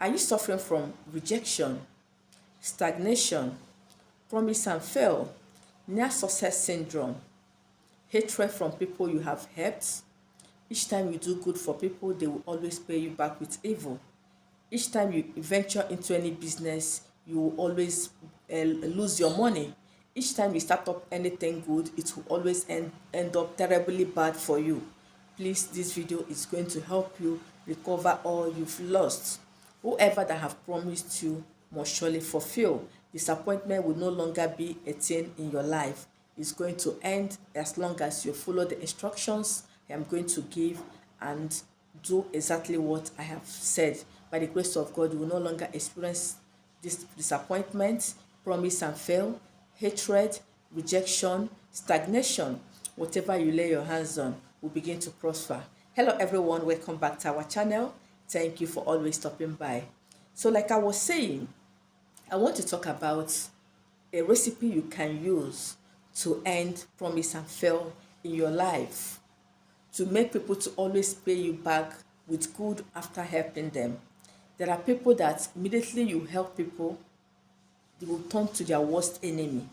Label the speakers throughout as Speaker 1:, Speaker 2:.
Speaker 1: Are you suffering from rejection, stagnation, promise and fail, near success syndrome, hatred from people you have helped? Each time you do good for people, they will always pay you back with evil. Each time you venture into any business, you will always lose your money. Each time you start up anything good, it will always end up terribly bad for you. Please, this video is going to help you recover all you've lost. Whoever that have promised you must surely fulfill. Disappointment will no longer be a thing in your life. It's going to end as long as you follow the instructions I am going to give and do exactly what I have said. By the grace of God, you will no longer experience this disappointment, promise and fail, hatred, rejection, stagnation. Whatever you lay your hands on will begin to prosper. Hello everyone, welcome back to our channel. Thank you for always stopping by. So like I was saying, I want to talk about a recipe you can use to end promise and fail in your life, to make people to always pay you back with good after helping them. There are people that immediately you help people, they will turn to their worst enemy.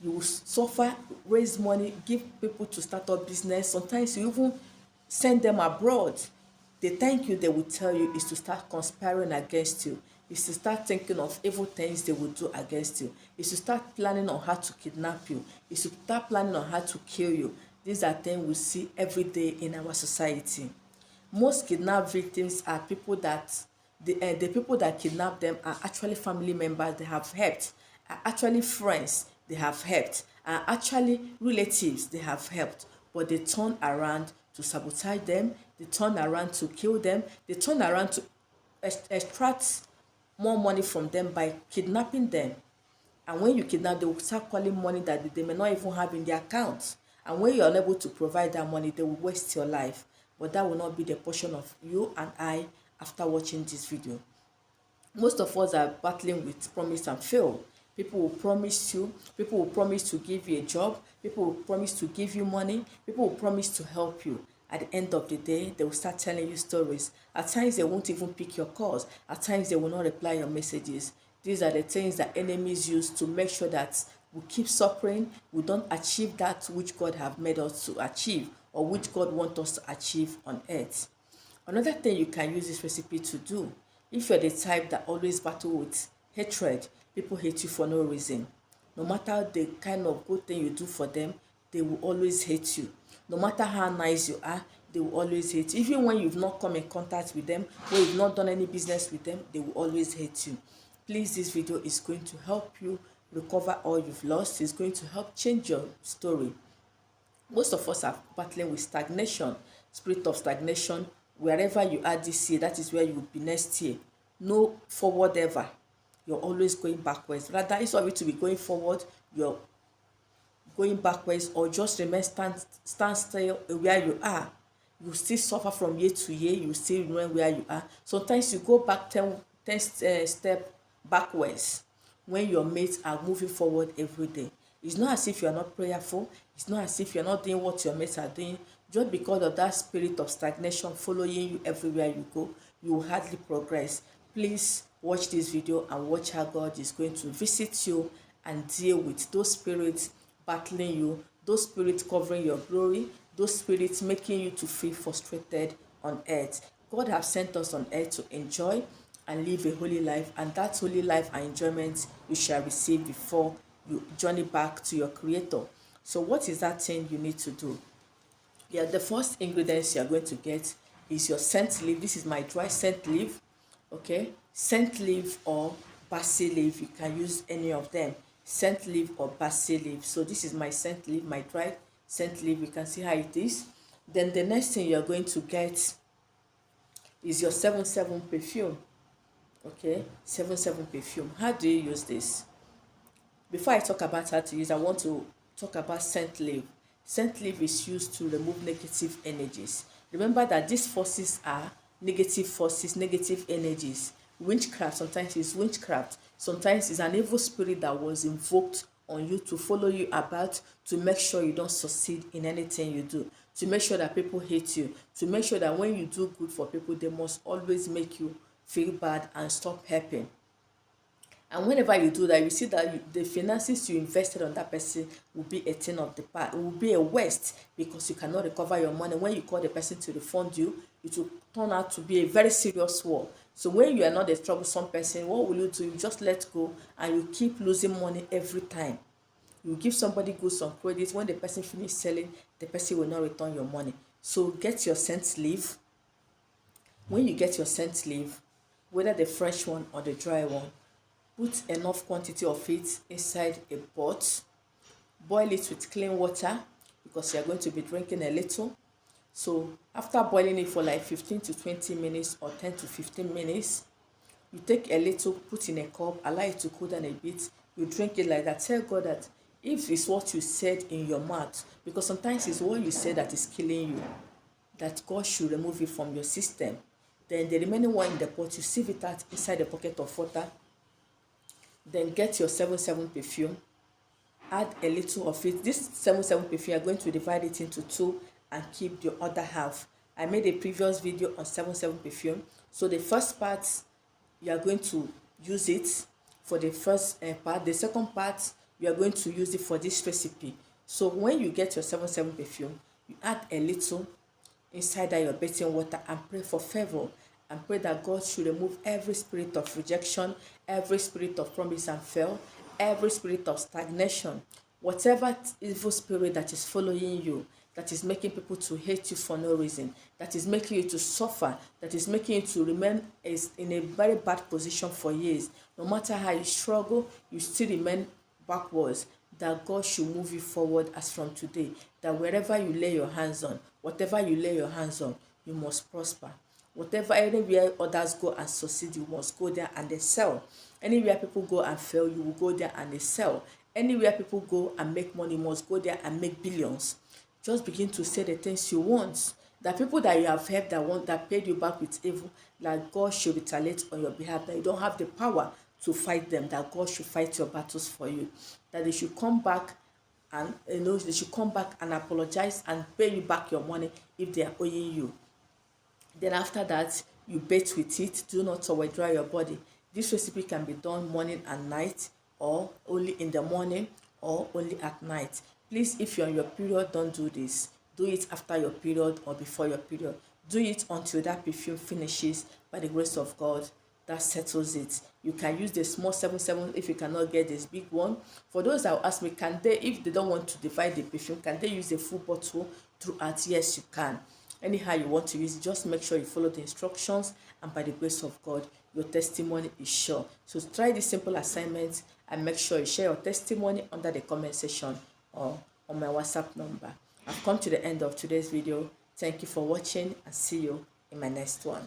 Speaker 1: You will suffer, raise money, give people to start up business. Sometimes you even send them abroad. They thank you, they will tell you is to start conspiring against you, is to start thinking of evil things they will do against you, is to start planning on how to kidnap you, is to start planning on how to kill you. These are things we see every day in our society. Most kidnap victims are people that the people that kidnap them are actually family members they have helped, are actually friends they have helped, are actually relatives they have helped, but they turn around to sabotage them, they turn around to kill them, they turn around to extract more money from them by kidnapping them. And when you kidnap, they will start calling money that they may not even have in their account. And when you're unable to provide that money, they will waste your life. But that will not be the portion of you and I after watching this video. Most of us are battling with promise and fail. People will promise you, people will promise to give you a job, people will promise to give you money, people will promise to help you. At the end of the day, they will start telling you stories. At times, they won't even pick your calls. At times, they will not reply your messages. These are the things that enemies use to make sure that we keep suffering, we don't achieve that which God have made us to achieve or which God wants us to achieve on earth. Another thing you can use this recipe to do, if you're the type that always battle with hatred, people hate you for no reason. No matter the kind of good thing you do for them, they will always hate you. No matter how nice you are, they will always hate you. Even when you've not come in contact with them, when you've not done any business with them, they will always hate you. Please, this video is going to help you recover all you've lost. It's going to help change your story. Most of us are battling with stagnation, spirit of stagnation. Wherever you are this year, that is where you will be next year. No forward ever. You're always going backwards. Rather, instead of you to be going forward, you're going backwards, or just remain stand still where you are. You still suffer from year to year. You still remain where you are. Sometimes you go back 10 steps backwards when your mates are moving forward every day. It's not as if you're not prayerful. It's not as if you're not doing what your mates are doing. Just because of that spirit of stagnation following you everywhere you go, you will hardly progress. Please watch this video and watch how God is going to visit you and deal with those spirits battling you, those spirits covering your glory, those spirits making you to feel frustrated on earth. God has sent us on earth to enjoy and live a holy life, and that holy life and enjoyment you shall receive before you journey back to your Creator. So what is that thing you need to do? Yeah, the first ingredients you're going to get is your scent leaf. This is my dry scent leaf. Okay, scent leaf or basil leaf, you can use any of them, scent leaf or basil leaf. So this is my scent leaf, my dry scent leaf. You can see how it is. Then the next thing you're going to get is your 7-7 perfume. Okay, 7-7 perfume. How do you use this? Before I talk about how to use, I want to talk about scent leaf. Scent leaf is used to remove negative energies. Remember that these forces are negative forces, negative energies. Witchcraft, sometimes it's witchcraft. Sometimes it's an evil spirit that was invoked on you to follow you about, to make sure you don't succeed in anything you do, to make sure that people hate you, to make sure that when you do good for people, they must always make you feel bad and stop helping. And whenever you do that, you see that the finances you invested on that person will be a thing of the past. It will be a waste because you cannot recover your money. When you call the person to refund you, it will turn out to be a very serious war. So when you are not a troublesome person, what will you do? You just let go and you keep losing money every time. You give somebody goods on credit. When the person finish selling, the person will not return your money. So get your scent leaf. When you get your scent leaf, whether the fresh one or the dry one, put enough quantity of it inside a pot. Boil it with clean water because you are going to be drinking a little. So after boiling it for like 15 to 20 minutes or 10 to 15 minutes, you take a little, put in a cup, allow it to cool down a bit. You drink it like that. Tell God that if it's what you said in your mouth, because sometimes it's what you say that is killing you, that God should remove it from your system. Then the remaining one in the pot, you sieve it out inside a bucket of water. Then get your 77 perfume, add a little of it. This 77 perfume, you're going to divide it into two and keep the other half. I made a previous video on 77 perfume. So the first part, you are going to use it for the first part. The second part, you are going to use it for this recipe. So when you get your 77 perfume, you add a little inside that your bathing water and pray for favor, and pray that God should remove every spirit of rejection, every spirit of promise and fail, every spirit of stagnation, whatever evil spirit that is following you, that is making people to hate you for no reason, that is making you to suffer, that is making you to remain in a very bad position for years. No matter how you struggle, you still remain backwards. That God should move you forward as from today. That wherever you lay your hands on, whatever you lay your hands on, you must prosper. Whatever, anywhere others go and succeed, you must go there and excel. Anywhere people go and fail, you will go there and excel. Anywhere people go and make money, you must go there and make billions. Just begin to say the things you want. The people that you have helped that paid you back with evil, like God should retaliate on your behalf. That you don't have the power to fight them. That God should fight your battles for you. That they should come back and they should come back and apologize and pay you back your money if they are owing you. Then after that, you bathe with it. Do not overdraw dry your body. This recipe can be done morning and night, or only in the morning, or only at night. Please, if you're on your period, don't do this. Do it after your period or before your period. Do it until that perfume finishes. By the grace of God, that settles it. You can use the small 77 if you cannot get this big one. For those that will ask me, can they, if they don't want to divide the perfume, can they use a full bottle throughout? Yes, you can. Anyhow you want to use it, just make sure you follow the instructions, and by the grace of God, your testimony is sure. So try this simple assignment and make sure you share your testimony under the comment section or on my WhatsApp number. I've come to the end of today's video. Thank you for watching, and see you in my next one.